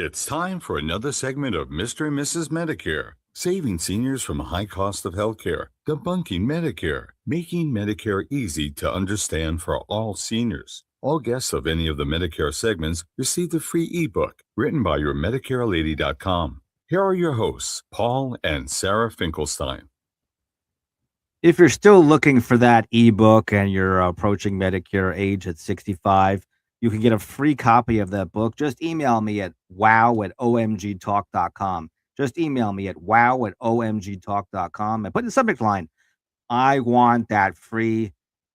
It's time for another segment of Mr. and Mrs. Medicare, saving seniors from a high cost of healthcare, debunking Medicare, making Medicare easy to understand for all seniors. All guests of any of the Medicare segments receive the free ebook written by your MedicareLady.com. Here are your hosts, Paul and Sarah Finkelstein. If you're still looking for that ebook and you're approaching Medicare age at 65, you can get a free copy of that book. Just email me at wow@omgtalk.com. Just email me at wow@omgtalk.com and put in the subject line, I want that free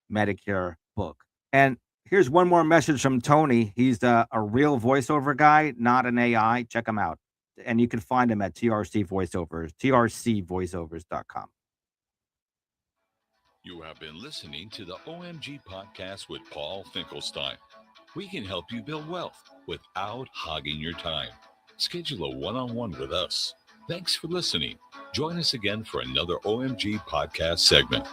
Medicare book. And here's one more message from Tony. He's a real voiceover guy, not an AI. Check him out. And you can find him at TRC Voiceovers, trcvoiceovers.com. You have been listening to the OMG podcast with Paul Finkelstein. We can help you build wealth without hogging your time. Schedule a one-on-one with us. Thanks for listening. Join us again for another OMG podcast segment.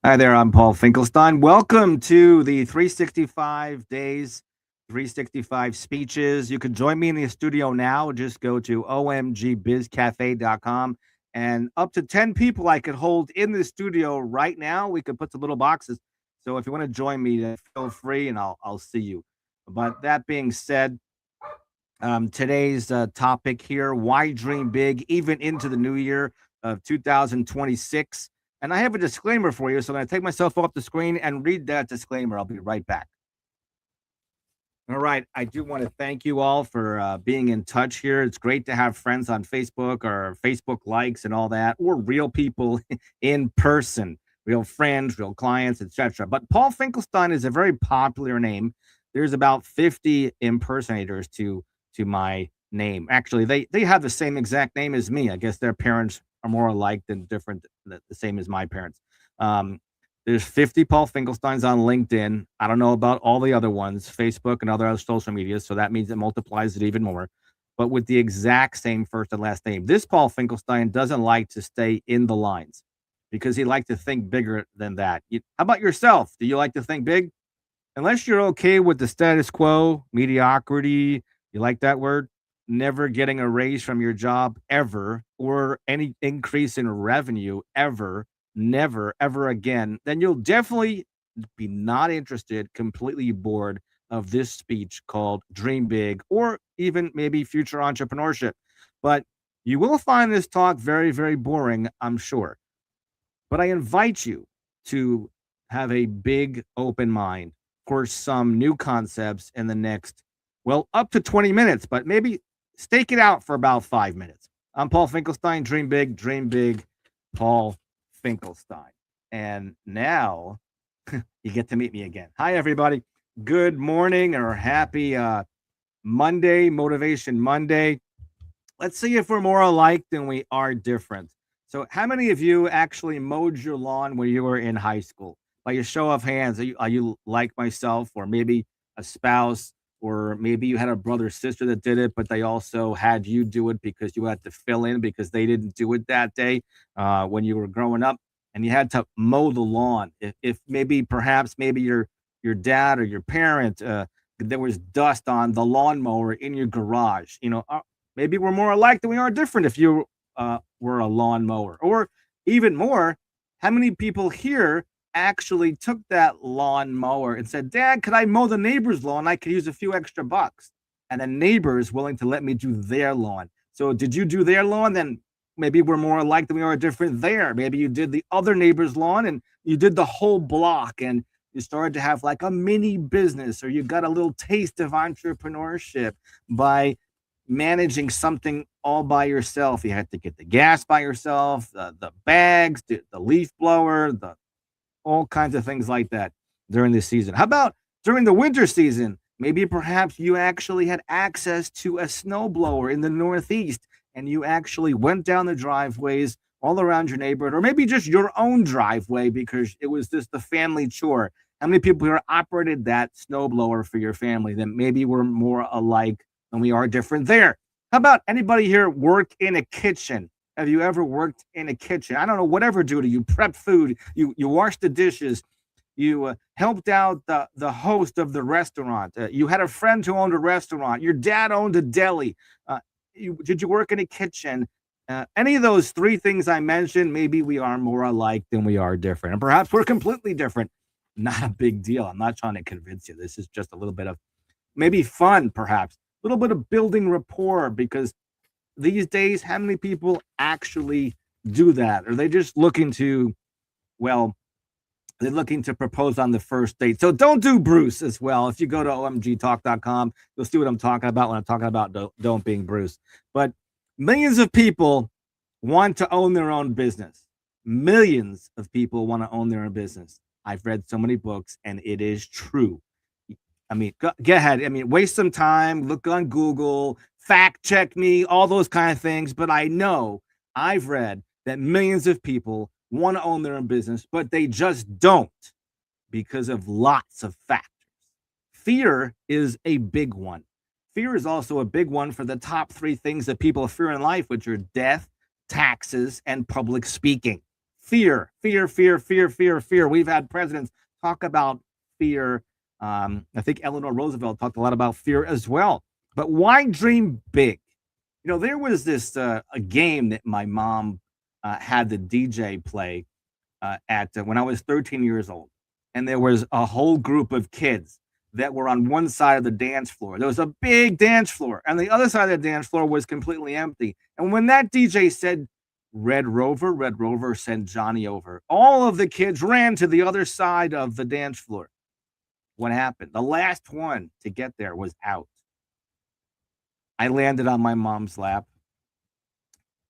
Hi there, I'm Paul Finkelstein. Welcome to the 365 Days, 365 Speeches. You can join me in the studio now. Just go to omgbizcafe.com. And up to 10 people I could hold in the studio right now. We could put some little boxes. So if you want to join me, feel free and I'll see you. But that being said, today's topic here, why dream big even into the new year of 2026. And I have a disclaimer for you, so I'm going to take myself off the screen and read that disclaimer. I'll be right back. All right. I do want to thank you all for being in touch here. It's great to have friends on Facebook or Facebook likes and all that, or real people in person, real friends, real clients, etc. But Paul Finkelstein is a very popular name. There's about 50 impersonators to my name. Actually, they have the same exact name as me. I guess their parents are more alike than different, the same as my parents. There's 50 Paul Finkelsteins on LinkedIn. I don't know about all the other ones, Facebook and other social media, so that means it multiplies it even more. But with the exact same first and last name. This Paul Finkelstein doesn't like to stay in the lines because he likes to think bigger than that. How about yourself? Do you like to think big? Unless you're okay with the status quo, mediocrity, you like that word? Never getting a raise from your job ever, or any increase in revenue ever, never, ever again, then you'll definitely be not interested, completely bored of this speech called Dream Big, or even maybe future entrepreneurship. But you will find this talk very, very boring, I'm sure. But I invite you to have a big open mind for some new concepts in the next, well, up to 20 minutes, but maybe stake it out for about 5 minutes. I'm Paul Finkelstein. Dream big, Paul Finkelstein. And now you get to meet me again. Hi, everybody. Good morning or happy Monday, Motivation Monday. Let's see if we're more alike than we are different. So how many of you actually mowed your lawn when you were in high school? By a show of hands, are you like myself, or maybe a spouse, or maybe you had a brother or sister that did it, but they also had you do it because you had to fill in because they didn't do it that day when you were growing up, and you had to mow the lawn. If perhaps your dad or your parent, there was dust on the lawnmower in your garage. Maybe we're more alike than we are different if you were a lawnmower. Or even more, how many people here actually took that lawnmower and said, Dad, could I mow the neighbor's lawn? I could use a few extra bucks. And the neighbor is willing to let me do their lawn. So did you do their lawn? Then maybe we're more alike than we are different there. Maybe you did the other neighbor's lawn and you did the whole block and you started to have like a mini business, or you got a little taste of entrepreneurship by managing something all by yourself. You had to get the gas by yourself, the bags, the leaf blower, all kinds of things like that during the season. How about during the winter season? Maybe perhaps you actually had access to a snowblower in the Northeast and you actually went down the driveways all around your neighborhood, or maybe just your own driveway because it was just the family chore. How many people here operated that snowblower for your family? Then maybe we're more alike than we are different there. How about anybody here work in a kitchen? Have you ever worked in a kitchen? I don't know, whatever duty. You prep food, you wash the dishes, You helped out the host of the restaurant. You had a friend who owned a restaurant. Your dad owned a deli. Did you work in a kitchen? Any of those three things I mentioned, maybe we are more alike than we are different. And perhaps we're completely different. Not a big deal. I'm not trying to convince you. This is just a little bit of maybe fun, perhaps. A little bit of building rapport, because these days, how many people actually do that? Are they just looking to, well, they're looking to propose on the first date. So don't do Bruce as well. If you go to omgtalk.com, you'll see what I'm talking about when I'm talking about don't being Bruce. But millions of people want to own their own business. Millions of people want to own their own business. I've read so many books, and it is true. I mean, go ahead. I mean, waste some time, look on Google, fact check me, all those kind of things. But I know I've read that millions of people want to own their own business, but they just don't because of lots of factors. Fear is a big one. Fear is also a big one for the top three things that people fear in life, which are death, taxes, and public speaking. Fear, fear, fear, fear, fear, fear. We've had presidents talk about fear. I think Eleanor Roosevelt talked a lot about fear as well. But why dream big? You know, there was this a game that my mom had the DJ play at when I was 13 years old, and there was a whole group of kids that were on one side of the dance floor. There was a big dance floor, and the other side of the dance floor was completely empty. And when that DJ said, Red Rover, send Johnny over," all of the kids ran to the other side of the dance floor. What happened? The last one to get there was out. I landed on my mom's lap.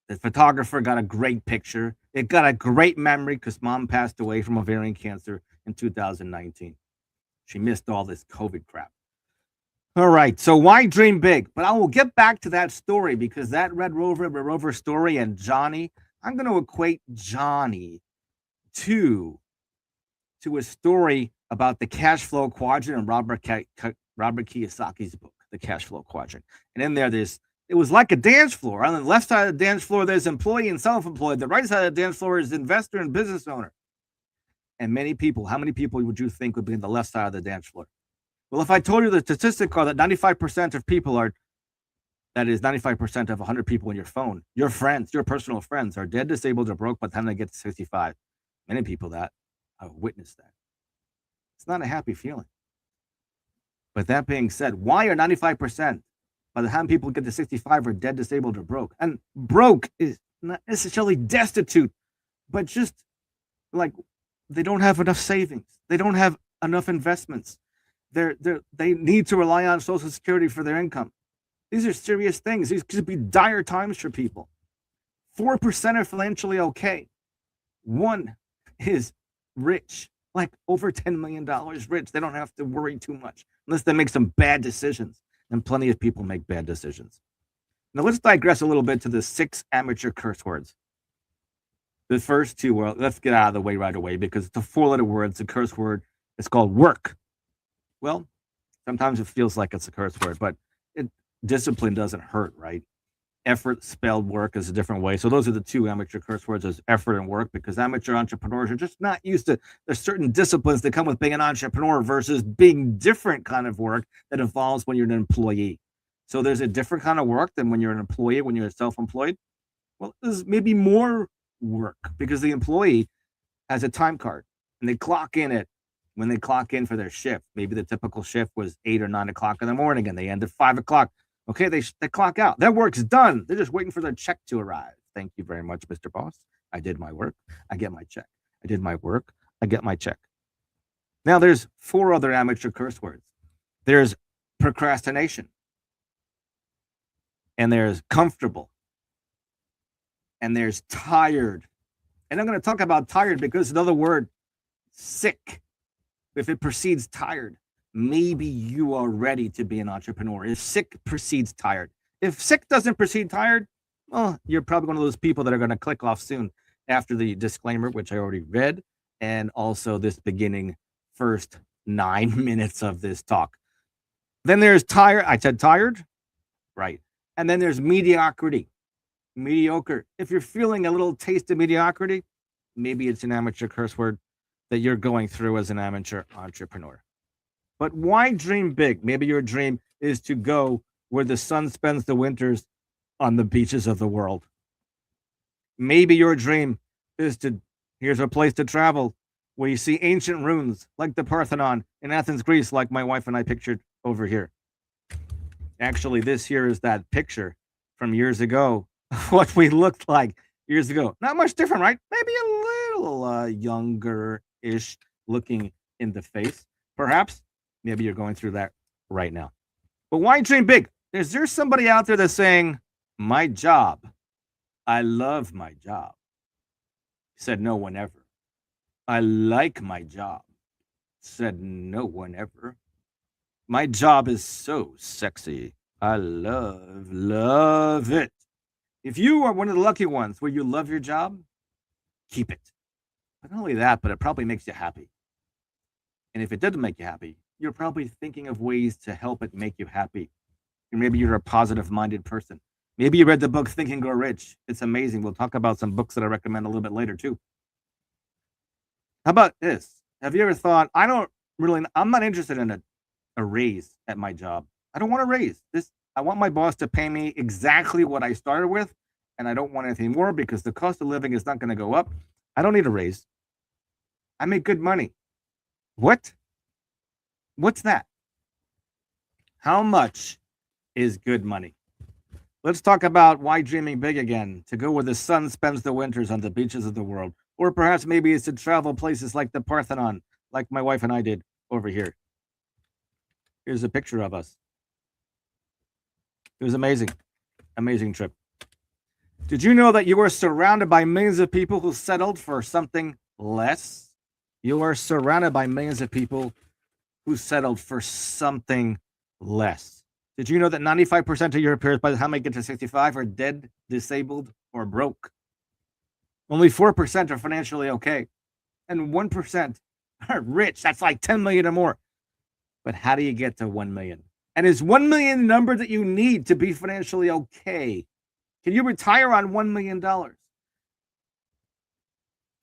The photographer got a great picture. It got a great memory because mom passed away from ovarian cancer in 2019. She missed all this COVID crap. All right, so why dream big? But I will get back to that story, because that Red Rover story and Johnny, I'm going to equate Johnny to a story about the cash flow quadrant in Robert Kiyosaki's book, The Cash Flow Quadrant. And in there, it was like a dance floor. On the left side of the dance floor, there's employee and self-employed. The right side of the dance floor is investor and business owner. And many people, how many people would you think would be in the left side of the dance floor? Well, if I told you the statistics are that 95% of people are, that is 95% of 100 people in your phone, your friends, your personal friends, are dead, disabled, or broke by the time they get to 65. Many people that have witnessed that. It's not a happy feeling. But that being said, why are 95% by the time people get to 65 are dead, disabled, or broke? And broke is not necessarily destitute, but just like they don't have enough savings. They don't have enough investments. They need to rely on Social Security for their income. These are serious things. These could be dire times for people. 4% are financially okay. 1 is rich, like over $10 million rich. They don't have to worry too much unless they make some bad decisions. And plenty of people make bad decisions. Now let's digress a little bit to the 6 amateur curse words. The first 2, well, let's get out of the way right away, because it's a 4-letter word. It's a curse word. It's called work. Well, sometimes it feels like it's a curse word, but discipline doesn't hurt, right? Effort spelled work is a different way. So those are the 2 amateur curse words, is effort and work, because amateur entrepreneurs are just not used to, there's certain disciplines that come with being an entrepreneur versus being different kind of work that involves when you're an employee. So there's a different kind of work than when you're an employee, when you're self-employed. Well, there's maybe more work because the employee has a time card and they clock in it when they clock in for their shift. Maybe the typical shift was 8 or 9 o'clock in the morning and they end at 5 o'clock. Okay, they clock out. Their work's done. They're just waiting for their check to arrive. Thank you very much, Mr. Boss. I did my work. I get my check. I did my work. I get my check. Now there's 4 other amateur curse words. There's procrastination. And there's comfortable. And there's tired. And I'm going to talk about tired because another word, sick. If it precedes tired, maybe you are ready to be an entrepreneur. If sick precedes tired. If sick doesn't precede tired, well, you're probably one of those people that are going to click off soon after the disclaimer, which I already read, and also this beginning first 9 minutes of this talk. Then there's tired. I said tired, right? And then there's mediocrity, mediocre. If you're feeling a little taste of mediocrity, maybe it's an amateur curse word. that you're going through as an amateur entrepreneur. But why dream big? Maybe your dream is to go where the sun spends the winters on the beaches of the world. Maybe your dream is to, here's a place to travel where you see ancient ruins like the Parthenon in Athens, Greece, like my wife and I pictured over here. Actually, this here is that picture from years ago, what we looked like years ago. Not much different, right? Maybe a little younger-ish looking in the face. Perhaps, maybe you're going through that right now. But why dream big? Is there somebody out there that's saying, my job, I love my job? Said no one ever. I like my job. Said no one ever. My job is so sexy. I love it. If you are one of the lucky ones where you love your job, keep it. But not only that, but it probably makes you happy. And if it doesn't make you happy, you're probably thinking of ways to help it make you happy. And maybe you're a positive-minded person. Maybe you read the book Think and Grow Rich. It's amazing. We'll talk about some books that I recommend a little bit later, too. How about this? Have you ever thought, I'm not interested in a raise at my job. I don't want a raise. I want my boss to pay me exactly what I started with, and I don't want anything more because the cost of living is not going to go up. I don't need a raise. I make good money. What? What's that? How much is good money? Let's talk about why dreaming big again, to go where the sun spends the winters on the beaches of the world. Or perhaps maybe it's to travel places like the Parthenon, like my wife and I did over here. Here's a picture of us. It was amazing. Amazing trip. Did you know that you are surrounded by millions of people who settled for something less? You are surrounded by millions of people who settled for something less. Did you know that 95% of your peers by the time they get to 65 are dead, disabled, or broke? Only 4% are financially okay. And 1% are rich. That's like 10 million or more. But how do you get to 1 million? And is 1 million the number that you need to be financially okay? Can you retire on $1 million?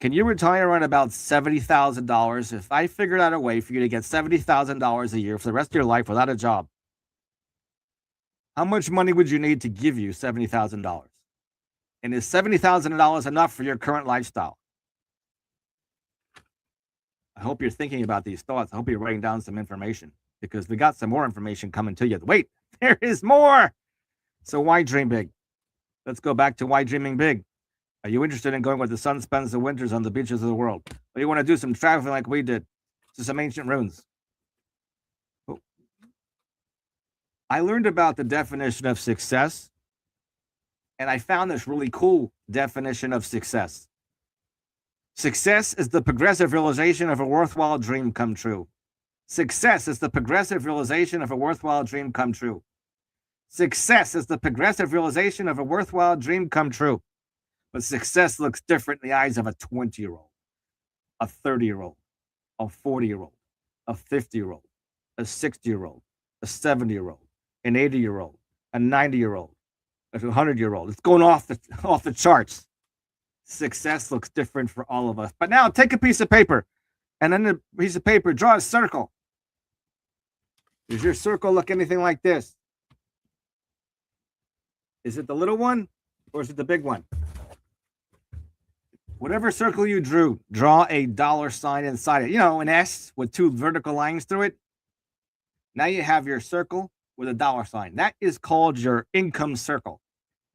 Can you retire on about $70,000? If I figured out a way for you to get $70,000 a year for the rest of your life without a job, how much money would you need to give you $70,000? And is $70,000 enough for your current lifestyle? I hope you're thinking about these thoughts. I hope you're writing down some information because we got some more information coming to you. Wait, there is more. So why dream big? Let's go back to why dreaming big. Are you interested in going where the sun spends the winters on the beaches of the world? Or you want to do some traveling like we did to some ancient ruins? I learned about the definition of success, and I found this really cool definition of success. Success is the progressive realization of a worthwhile dream come true. Success is the progressive realization of a worthwhile dream come true. Success is the progressive realization of a worthwhile dream come true. But success looks different in the eyes of a 20-year-old, a 30-year-old, a 40-year-old, a 50-year-old, a 60-year-old, a 70-year-old, an 80-year-old, a 90-year-old, a 100-year-old. It's going off the charts. Success looks different for all of us. But now take a piece of paper, and on the piece of paper, draw a circle. Does your circle look anything like this? Is it the little one, or is it the big one? Whatever circle you drew, draw a dollar sign inside it. You know, an S with two vertical lines through it. Now you have your circle with a dollar sign. That is called your income circle.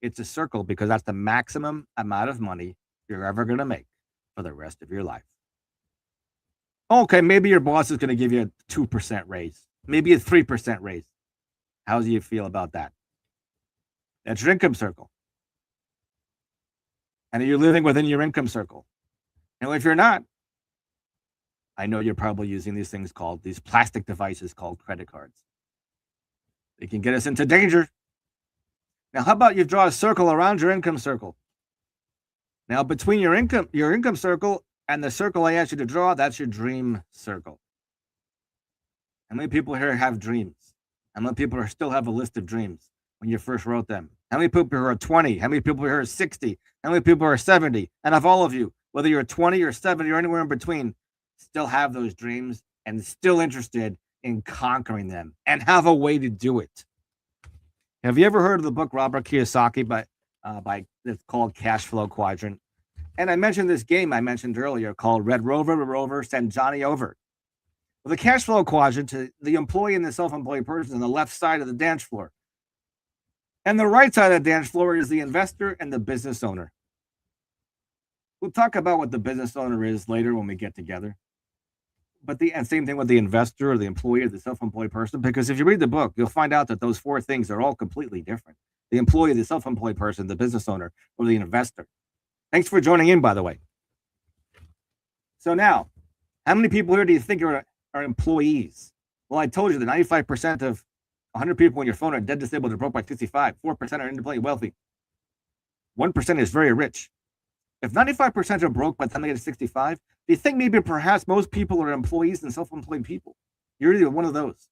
It's a circle because that's the maximum amount of money you're ever going to make for the rest of your life. Okay, maybe your boss is going to give you a 2% raise, maybe a 3% raise. How do you feel about that? That's your income circle. And are you living within your income circle? And if you're not, I know you're probably using these plastic devices called credit cards. They can get us into danger. Now, how about you draw a circle around your income circle? Now, between your income circle and the circle I asked you to draw, that's your dream circle. How many people here have dreams? How many people still have a list of dreams when you first wrote them? How many people here are 20? How many people here are 60? How many people are 70? And of all of you, whether you're 20 or 70 or anywhere in between, still have those dreams, and still interested in conquering them and have a way to do it. Have you ever heard of the book Robert Kiyosaki by it's called Cash Flow Quadrant? And I mentioned this game I mentioned earlier called Red Rover, send Johnny over. Well, the cash flow quadrant, to the employee and the self-employed person on the left side of the dance floor. And the right side of the dance floor is the investor and the business owner. We'll talk about what the business owner is later when we get together. But and same thing with the investor or the employee or the self-employed person, because if you read the book, you'll find out that those four things are all completely different. The employee, the self-employed person, the business owner, or the investor. Thanks for joining in, by the way. So now, how many people here do you think are employees? Well, I told you that 95% of 100 people on your phone are dead, disabled, or broke by 65. 4% are independently wealthy. 1% is very rich. If 95% are broke by the time they get to 65, do you think maybe perhaps most people are employees and self-employed people? You're either one of those.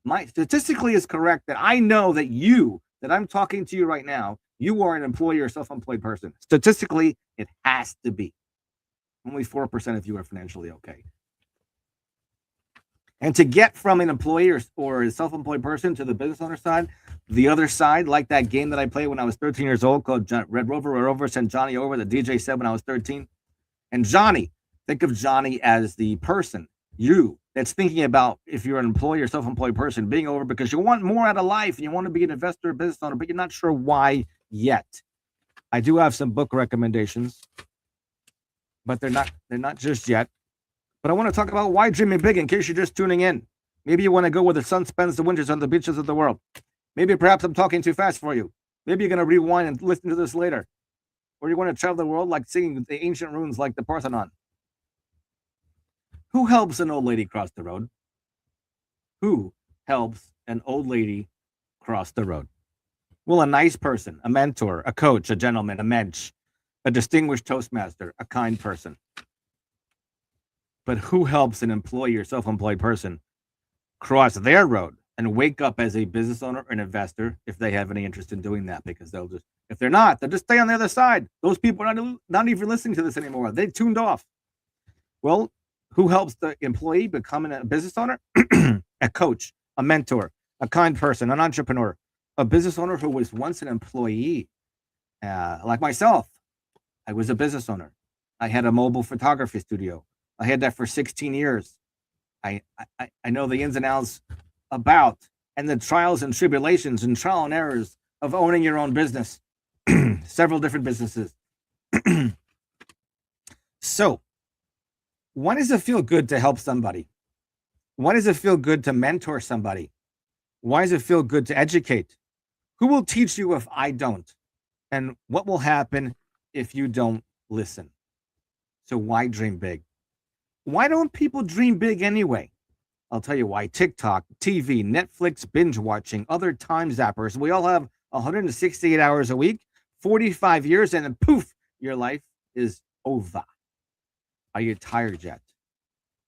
My statistically is correct that I know that I'm talking to you right now, you are an employee or self-employed person. Statistically, it has to be. Only 4% of you are financially okay. And to get from an employee or a self-employed person to the business owner side, the other side, like that game that I played when I was 13 years old called Red Rover, send Johnny over, the DJ said when I was 13. And Johnny, think of Johnny as the person, you, that's thinking about, if you're an employee or self-employed person, being over because you want more out of life and you want to be an investor or business owner, but you're not sure why yet. I do have some book recommendations, but they're not just yet. But I want to talk about why dreaming big in case you're just tuning in. Maybe you want to go where the sun spends the winters on the beaches of the world. Maybe perhaps I'm talking too fast for you. Maybe you're going to rewind and listen to this later. Or you want to travel the world like seeing the ancient ruins like the Parthenon. Who helps an old lady cross the road? Who helps an old lady cross the road? Well, a nice person, a mentor, a coach, a gentleman, a mensch, a distinguished Toastmaster, a kind person. But who helps an employee or self-employed person cross their road and wake up as a business owner or an investor if they have any interest in doing that? Because if they're not, they'll just stay on the other side. Those people are not even listening to this anymore. They tuned off. Well, who helps the employee become a business owner? A coach, a mentor, a kind person, an entrepreneur, a business owner who was once an employee. Like myself, I was a business owner. I had a mobile photography studio. I had that for 16 years. I know the ins and outs about and the trials and tribulations and trial and errors of owning your own business. Several different businesses. So, why does it feel good to help somebody? Why does it feel good to mentor somebody? Why does it feel good to educate? Who will teach you if I don't? And what will happen if you don't listen? So why dream big? Why don't people dream big anyway? I'll tell you why. TikTok, TV, Netflix, binge watching, other time zappers. We all have 168 hours a week, 45 years, and then poof, your life is over. Are you tired yet?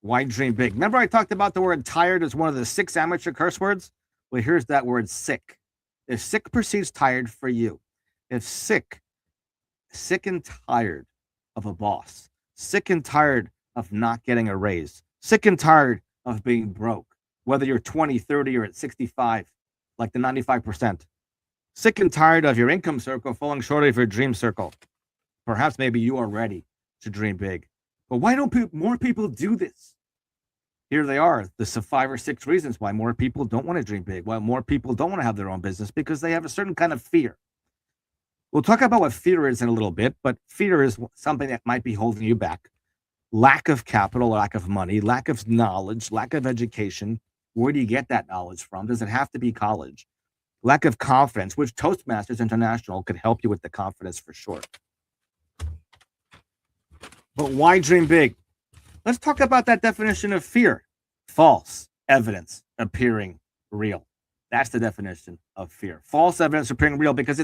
Why dream big? Remember I talked about the word tired as one of the 6 amateur curse words? Well, here's that word sick. If sick precedes tired for you, if sick and tired of a boss, sick and tired of not getting a raise, sick and tired of being broke, whether you're 20, 30, or at 65, like the 95%, sick and tired of your income circle falling short of your dream circle. Perhaps maybe you are ready to dream big. But why don't more people do this? Here they are, the 5 or 6 reasons why more people don't want to dream big, why more people don't want to have their own business, because they have a certain kind of fear. We'll talk about what fear is in a little bit, but fear is something that might be holding you back. Lack of capital, lack of money, lack of knowledge, lack of education. Where do you get that knowledge from? Does it have to be college? Lack of confidence, which Toastmasters International could help you with the confidence for sure. But why dream big? Let's talk about that definition of fear. False evidence appearing real. That's the definition of fear. False evidence appearing real, because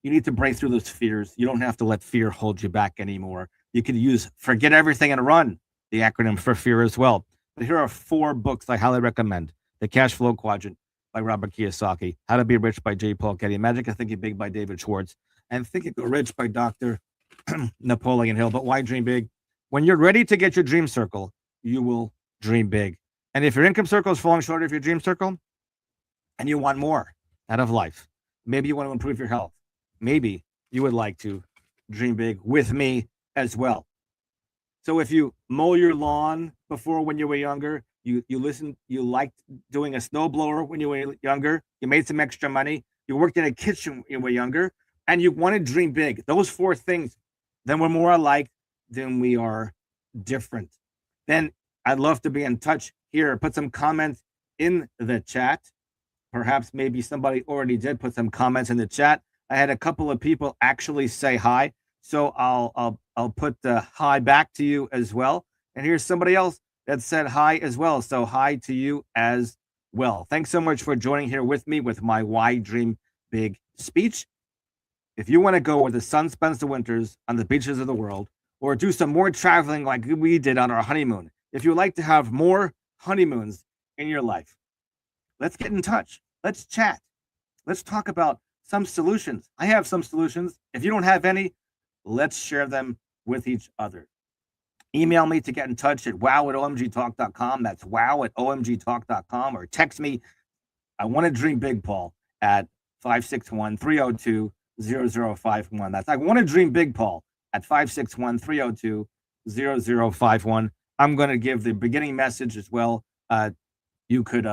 you need to break through those fears. You don't have to let fear hold you back anymore. You could use forget everything and run, the acronym for fear as well. But here are 4 books I highly recommend. The Cash Flow Quadrant by Robert Kiyosaki, How to Be Rich by J. Paul Getty, Magic of Thinking Big by David Schwartz, and Think and Go Rich by Dr. Napoleon Hill. But why dream big? When you're ready to get your dream circle, you will dream big. And if your income circle is falling short of your dream circle and you want more out of life, maybe you want to improve your health, maybe you would like to dream big with me as well. So if you mow your lawn before when you were younger, you liked doing a snowblower when you were younger, you made some extra money, you worked in a kitchen when you were younger, and you want to dream big. Those four things, then we're more alike than we are different. Then I'd love to be in touch here. Put some comments in the chat. Perhaps maybe somebody already did put some comments in the chat. I had a couple of people actually say hi, so I'll put the hi back to you as well. And here's somebody else that said hi as well. So hi to you as well. Thanks so much for joining here with me with my Why Dream Big speech. If you want to go where the sun spends the winters on the beaches of the world, or do some more traveling like we did on our honeymoon, if you would like to have more honeymoons in your life, let's get in touch. Let's chat. Let's talk about some solutions. I have some solutions. If you don't have any, let's share them with each other. Email me to get in touch at wow@omgtalk.com. That's wow@omgtalk.com. Or text me, I want to dream big, Paul, at 561-302-0051. That's I want to dream big, Paul, at 561-302-0051. I'm going to give the beginning message as well. You could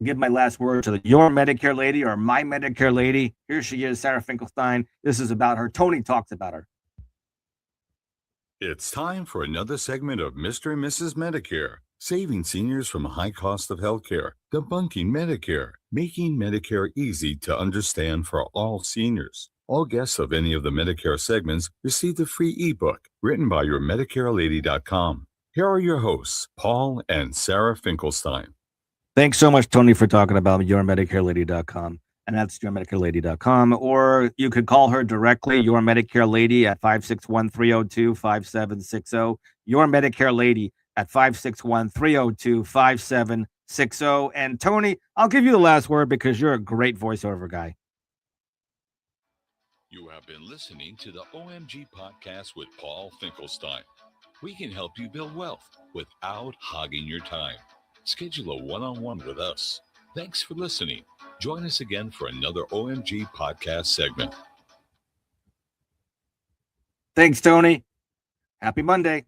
give my last word to your Medicare lady or my Medicare lady. Here she is, Sarah Finkelstein. This is about her. Tony talks about her. It's time for another segment of Mr. and Mrs. Medicare, saving seniors from a high cost of healthcare, debunking Medicare, making Medicare easy to understand for all seniors. All guests of any of the Medicare segments received a free ebook written by your MedicareLady.com. Here are your hosts, Paul and Sarah Finkelstein. Thanks so much, Tony, for talking about yourmedicarelady.com. And that's yourmedicarelady.com. Or you could call her directly, Your Medicare Lady, at 561-302-5760. Your Medicare Lady at 561-302-5760. And Tony, I'll give you the last word because you're a great voiceover guy. You have been listening to the OMG podcast with Paul Finkelstein. We can help you build wealth without hogging your time. Schedule a one-on-one with us. Thanks for listening. Join us again for another OMG podcast segment. Thanks, Tony. Happy Monday.